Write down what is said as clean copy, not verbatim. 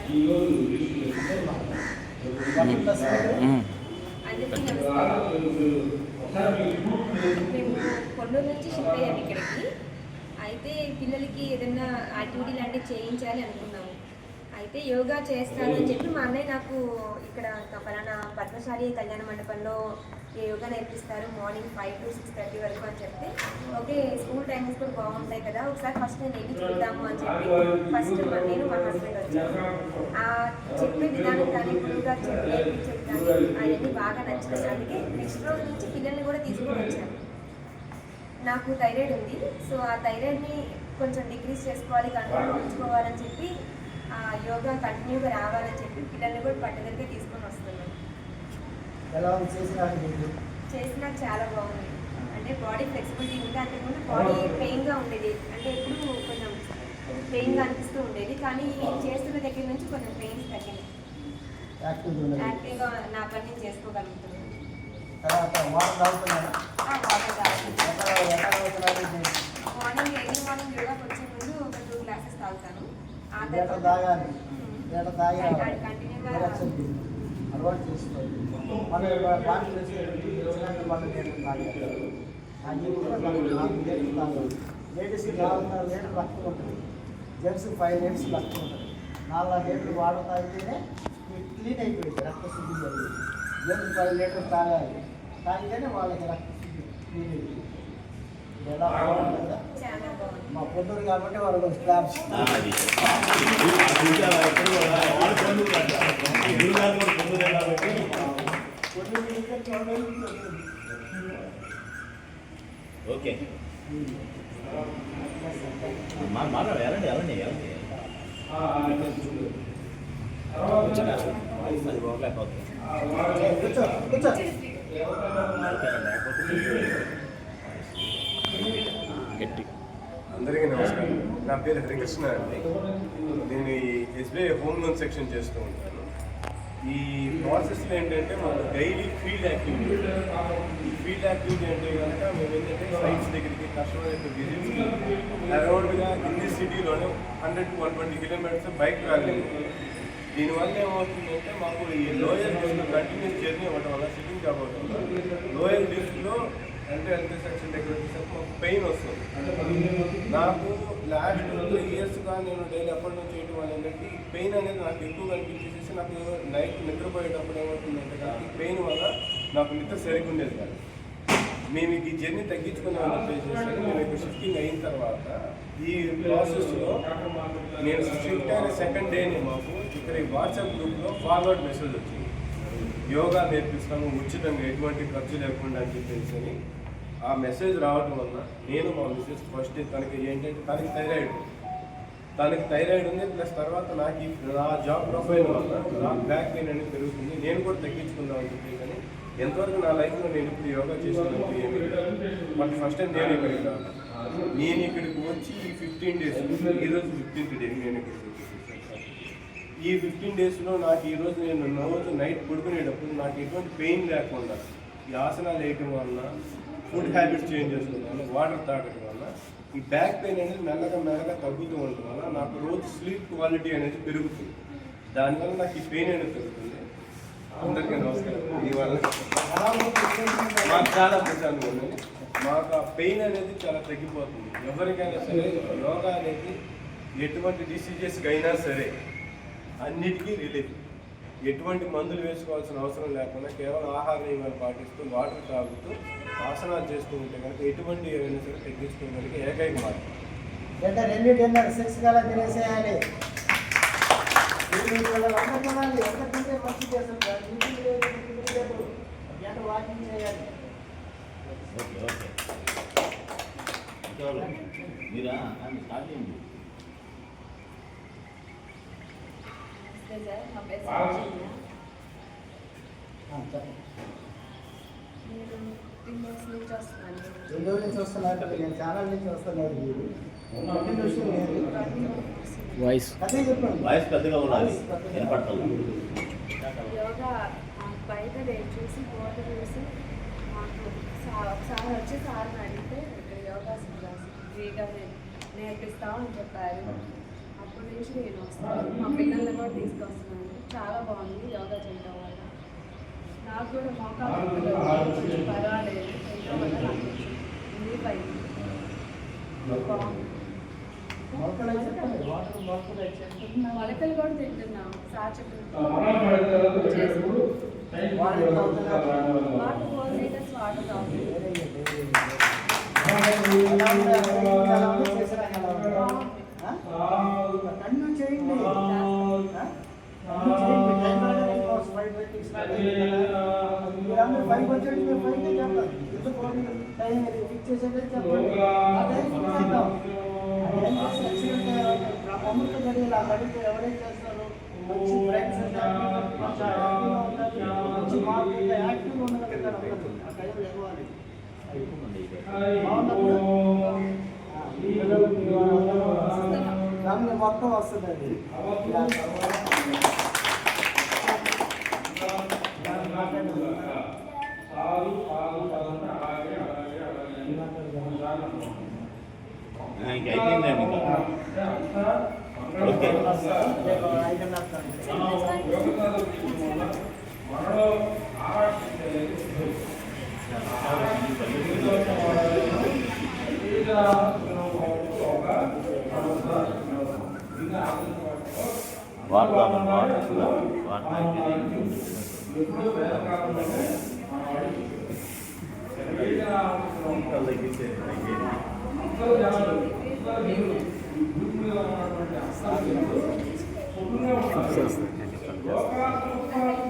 మేము కొన్నూరు నుంచి షిఫ్ట్ అయ్యాము ఇక్కడికి. అయితే పిల్లలకి ఏదైనా యాక్టివిటీ లాంటివి చేయించాలి అనుకున్నాము. అయితే యోగా చేస్తానని చెప్పి మా అన్నయ్య నాకు ఇక్కడ పలానా పద్మశాలి కళ్యాణ మండపంలో యోగా నేర్పిస్తారు మార్నింగ్ 5 to 6:30 వరకు అని చెప్తే, ఓకే స్కూల్ టైమింగ్స్ కూడా బాగుంటాయి కదా, ఒకసారి ఫస్ట్ నేను వెళ్ళి చూద్దాము అని చెప్పి ఫస్ట్ నేను మా హస్బెండ్ వచ్చాను. ఆ చెప్పే విధానం కానీ గురువుగా నేర్పించేది కానీ అవన్నీ బాగా నచ్చింది. అందుకే నెక్స్ట్ రోజు నుంచి పిల్లల్ని కూడా తీసుకొని వచ్చాను. నాకు థైరాయిడ్ ఉంది, సో ఆ థైరాయిడ్ని కొంచెం డిక్రీజ్ చేసుకోవాలి, కంట్రోల్ ఉంచుకోవాలని చెప్పి యోగా కంటిన్యూగా రావాలని చెప్పి పిల్లల్ని కూడా పట్టుదలగా తీసుకొని వస్తున్నాను. చేసినా చాలా బాగుంది. అంటే బాడీ ఫ్లెక్సిబిలిటీ ఉంది. అంతకుముందు బాడీ పెయిన్గా ఉండేది, అంటే ఎప్పుడు కొంచెం పెయిన్గా అనిపిస్తూ ఉండేది. కానీ చేస్తున్న దగ్గర నుంచి కొంచెం పెయిన్స్ తగ్గింది. యాక్టివ్గా నా పని నేను చేసుకోగలుగుతున్నాను. మార్నింగ్ ఎర్లీ మార్నింగ్ యోగాకి వచ్చే ముందు ఒక 2 glasses తాగుతాను. ఆ తర్వాత కంటిన్యూగా అలవాటు చేసుకోవాలి. మన కాన్ఫిడెన్స్ లేడీస్కి 4.5 లీటర్లు రక్తం ఉంటుంది, జెంట్స్కి 5 లీటర్స్ రక్తం ఉంటుంది. 4 లీటర్లు వాటర్ తాగితేనే క్లీన్ అయిపోయింది, రక్తశుద్ధి జరిగింది. జెంట్స్ 5 లీటర్లు తాగితేనే వాళ్ళకి రక్తశుద్ధి క్లీన్ అయిపోయింది. ఎలా బాగుంటుంది కదా మా పొద్దురు కాబట్టి వాళ్ళు స్లాబ్స్ ఓకే వెళ్ళండి వెళ్ళండి వెళ్ళండి కూర్చో కూర్చో. అందరికీ నమస్కారం. నా పేరు హరికృష్ణ అండి. నేను ఈ SBI హోమ్ లోన్ సెక్షన్ చేస్తూ ఉంటాను. ఈ ప్రాసెస్లో ఏంటంటే మాకు డైలీ ఫీల్డ్ యాక్టివిటీ. ఈ ఫీల్డ్ యాక్టివిటీ అంటే కనుక మేము ఏంటంటే సైట్స్ దగ్గరికి కస్టమర్ యొక్క విజిట్స్కి అరౌండ్గా ఇన్ని సిటీలోనే 100 to 120 kilometers బైక్ ట్రావెలింగ్. దీనివల్ల ఏమవుతుందంటే మాకు ఈ లోయర్ డిస్క్లో కంటిన్యూస్ జర్నీ అవ్వడం వల్ల సిట్టింగ్ జాబ్ అవ్వడం వల్ల లోయర్ డిస్క్లో అంటే సెక్షన్ దగ్గర వచ్చేసరికి మాకు పెయిన్ వస్తుంది. నాకు లాస్ట్ 3 yearsగా నేను డైలీ అప్పటి నుంచి చేయడం వల్ల ఏంటంటే ఈ పెయిన్ అనేది నాకు ఎక్కువగా అనిపించేసి నాకు నైట్ నిద్రపోయేటప్పుడు ఏమవుతుందంటే ఈ పెయిన్ వల్ల నాకు నిద్ర సరిగ్గా ఉండేది కాదు. మేము ఈ జర్నీ తగ్గించుకున్నామని చెప్పేసి మేము ఇక్కడ షిఫ్టింగ్ అయిన తర్వాత ఈ ప్రాసెస్లో నేను షిఫ్ట్ అయిన సెకండ్ డేనే మాకు ఇక్కడ ఈ వాట్సాప్ గ్రూప్లో ఫార్వర్డ్ మెసేజ్ వచ్చింది. యోగా నేర్పిస్తాము ఉచితంగా, ఎటువంటి ఖర్చు లేకుండా అని చెప్పేసి ఆ మెసేజ్ రావడం వల్ల నేను మా మిసెస్ ఫస్ట్ తనకి ఏంటంటే తనకి థైరాయిడ్ ఉంది, ప్లస్ తర్వాత నాకు నా జాబ్ ప్రొఫైల్ వల్ల నాకు బ్యాక్ పెయిన్ అనేది పెరుగుతుంది, నేను కూడా తగ్గించుకుందామని చెప్పేసి ఎంతవరకు నా లైఫ్లో నేను ఇప్పుడు యోగా చేసినట్టు ఏమి బట్ ఫస్ట్ టైం నేను ఇక్కడికి రాను. నేను ఇక్కడికి వచ్చి ఈ 15 days, ఈరోజు 15th డే నేను ఇక్కడికి ఈ 15 daysలో నాకు ఈరోజు నేను రోజు నైట్ పడుకునేటప్పుడు నాకు ఎటువంటి పెయిన్ లేకుండా ఈ ఆసనాలు వేయటం వల్ల, ఫుడ్ హ్యాబిట్స్ చేంజ్ చేసుకోవడం వల్ల, వాటర్ తాగడం వల్ల ఈ బ్యాక్ పెయిన్ అనేది మెల్లగా తగ్గుతూ ఉండటం వల్ల నాకు రోజు స్లీప్ క్వాలిటీ అనేది పెరుగుతుంది. దానివల్ల నాకు ఈ పెయిన్ అనేది పెరుగుతుంది. అందరికీ నమస్కారం. ఇవాళ మాకు చాలా ప్రశాంతంగా ఉంది. మాకు ఆ పెయిన్ అనేది చాలా తగ్గిపోతుంది. ఎవరికైనా సరే యోగా అనేది ఎటువంటి డిసీజెస్కి అయినా సరే అన్నిటికీ రిలీఫ్. ఎటువంటి మందులు వేసుకోవాల్సిన అవసరం లేకుండా కేవలం ఆహార నియమాలు పాటిస్తూ వాటర్ తాగుతూ ఆసనాలు చేస్తూ ఉంటే కనుక ఎటువంటి ఏమైనా సరే తగ్గించుకోగలిగే ఏకైక మార్గం. అంటే 2:30 కల్లా తినేసేయాలి. వాకింగ్ చేయాలి. మీరా స్టార్ట్ చేయండి. నా పేరు నేను 2 months నుంచి వస్తున్నాను. 2 రోజుల నుంచి వస్తున్నారు. నేను ఛానల్ నుంచి వస్తున్నాను. వాయిస్ పెద్దగా ఉండాలి, వినపడతాను. యోగా బయట చూసి ఫోటో చూసి మాకు ఒకసారి వచ్చి సార్ని అడిగితే యోగా ఫ్రీగా నేర్పిస్తామని చెప్పారు. అప్పటి నుంచి నుంచి నేను వస్తాను, మా పిల్లల్ని కూడా తీసుకొస్తున్నాను. చాలా బాగుంది యోగా చేయడం వల్ల. నాకు కూడా మోకాలు కొంచెం పర్వాలేదు, చేయడం వల్ల నాకు కొంచెం రిలీఫ్ అయింది. బాగుంది. మొలకలు అయితే చెప్పండి, వాటర్ మొలకలు అయితే చెప్పండి. మొలకలు కూడా తింటున్నాం, సార్ చెప్పిన వాటర్ తాగుతున్నారు. వాటర్ 4 లీటర్స్ వాటర్ తాగుతుంది. Very good, very good. ఎలా ఉంది? ఎలా ఉంది? చేసారా? ఎలా ఉంది? కన్ను చేయండి. కన్ను చేయండి. టైం రాగానే ఇంకోటి 5 పెట్టి స్టార్ట్ అయ్యింది కదా. మీరందరూ 5 వచ్చేది మీరు 5కే చెప్పాలి. ఎందుకు టైం ఫిక్స్ చేసేది చెప్పండి. ఆ టైం ఫిక్స్ చేద్దాం. ఏం చేస్తే ఎక్సలెంట్ అమృత గడియలు ఆ గడితో ఎవరైతే చేస్తారో మంచి ఫ్రెండ్స్ మంచి హ్యాపీగా ఉండాలి, మంచి మార్పు యాక్టివ్గా ఉండగలుగుతారు అందరూ. ఆ టైంలో ఇవ్వాలి. ఫ్యామిలీ మొత్తం వస్తుందండి. ఇంకా అయిపోయిందండి ఇంకా. ఓకే. 5 వాటర్